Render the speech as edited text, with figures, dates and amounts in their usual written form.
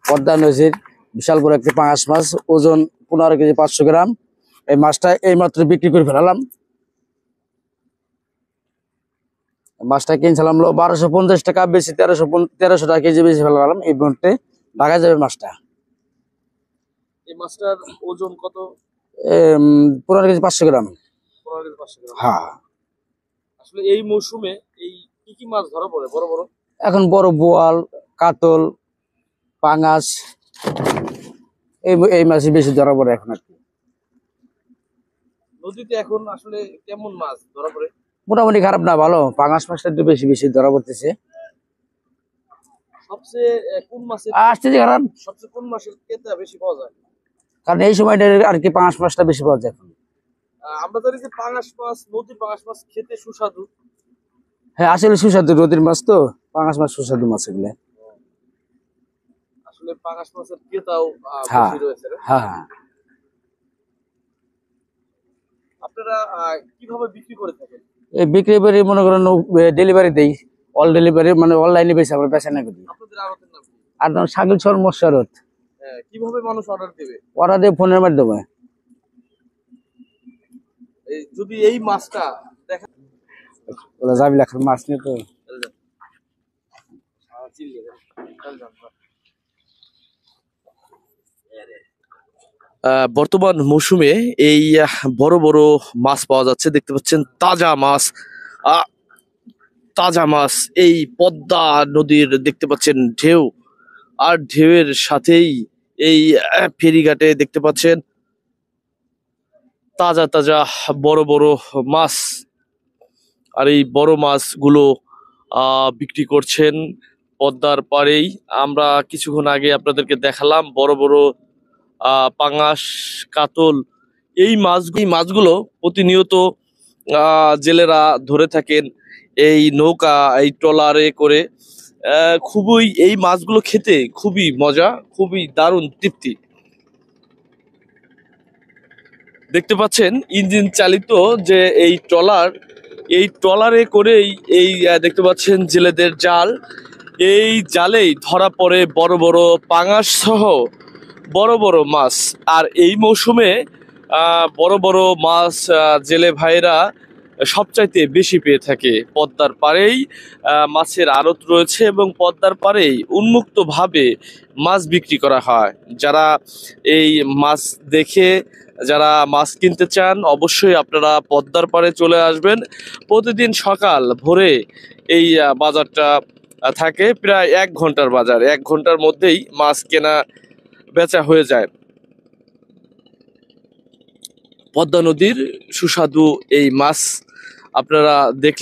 পদ্মা নদীর বিশাল বড় একটি পাঙাশ মাছ, ওজন 15 কেজি 500 গ্রাম। এই মাছটা এই মাত্র বিক্রি করে ফেলালাম। মাছটা কিনছিলাম 1250 টাকা, বেশি 1300 টাকা কেজি বেশি ফেলালাম। এই মুহূর্তে ঢাকা যাবে মাছটা। এই মাছটার ওজন কত? 15 কেজি 500 গ্রাম। 15 কেজি 500 গ্রাম। হ্যাঁ। আসলে এই মৌসুমে এই কি মাছ ধরা পড়ে বড় বড়? এখন বড় বোয়াল, কাতল, পাঙাশ, এই মাছই বেশি ধরা পড়ে এখন আর কি। নদীতে এখন আসলে কেমন মাছ ধরা পড়ে? মোটামুটি খারাপ না, ভালো। পাঙাশ মাছটা একটু বেশি বেশি ধরা পড়তেছে। সবচেয়ে কোন মাছের আসতেছে খারাপ, সবচেয়ে কোন মাছের ক্রেতা বেশি পাওয়া যায়? কারণ এই সময়টা আর কি পাঙাশ মাছটা বেশি পাওয়া যায় এখন। আমরা জানি যে পাঙাশ মাছ, নদীর পাঙাশ মাছ খেতে সুস্বাদু। হ্যাঁ, আসলে সুস্বাদু নদীর মাছ তো, পাঙাশ মাছ সুস্বাদু মাছ এগুলো। আসলে পাঙাশ মাছের ক্রেতাও হ্যাঁ বেশি রয়েছে। হ্যাঁ। আপনারা কিভাবে বিক্রি করে থাকেন? এই বিক্রি করে মনে করেন ডেলিভারি দেই, অল ডেলিভারি, মানে অনলাইনে বেশি আমরা বেচা না করি। আপনাদের আড়তের নাম কি? আর সাগর সর মশারত। কিভাবে মানুষ অর্ডার দেবে? ওরা দিয়ে ফোনের মাধ্যমে। যদি এই মাছটা দেখা ওরা যাবি লেখার মাছ নিয়ে তো। বর্তমান মৌসুমে এই বড় বড় মাছ পাওয়া যাচ্ছে, দেখতে পাচ্ছেন তাজা মাছ। তাজা মাছ এই পদ্মা নদীর দেখতে পাচ্ছেন ঢেউ, আর ঢেউয়ের সাথেই এই ফেরিঘাটে দেখতে পাচ্ছেন তাজা তাজা বড় বড় মাছ। আর এই বড় মাছগুলো বিক্রি করছেন পদ্মার পাড়েই। আমরা কিছুক্ষণ আগে আপনাদেরকে দেখালাম বড় বড় পাঙাশ, কাতল, এই মাছগুলো প্রতিনিয়ত জেলেরা ধরে থাকেন এই নৌকা, এই ট্রলারে করে। খুবই এই মাছগুলো খেতে খুবই মজা, খুবই দারুণ তৃপ্তি। দেখতে পাচ্ছেন ইঞ্জিন চালিত যে এই ট্রলারে করেই এই দেখতে পাচ্ছেন জেলেদের জাল, এই জালেই ধরা পড়ে বড় বড় পাঙাশ সহ বড় বড় মাছ। আর এই মৌসুমে বড় বড় মাছ জেলে ভাইরা সবচাইতে বেশি পেয়ে থাকে। পদ্মার পাড়েই মাছের আড়ত রয়েছে এবং পদ্মার পাড়েই উন্মুক্তভাবে মাছ বিক্রি করা হয়। যারা এই মাছ দেখে যারা মাছ কিনতে চান, অবশ্যই আপনারা পদ্মার পাড়ে চলে আসবেন। প্রতিদিন সকাল ভোরে এই বাজারটা থাকে, প্রায় 1 ঘন্টার বাজার। 1 ঘন্টার মধ্যেই মাছ কেনা বেচা হয়ে যায়। পদ্মা নদীর সুস্বাদু এই মাছ আপনারা দেখলে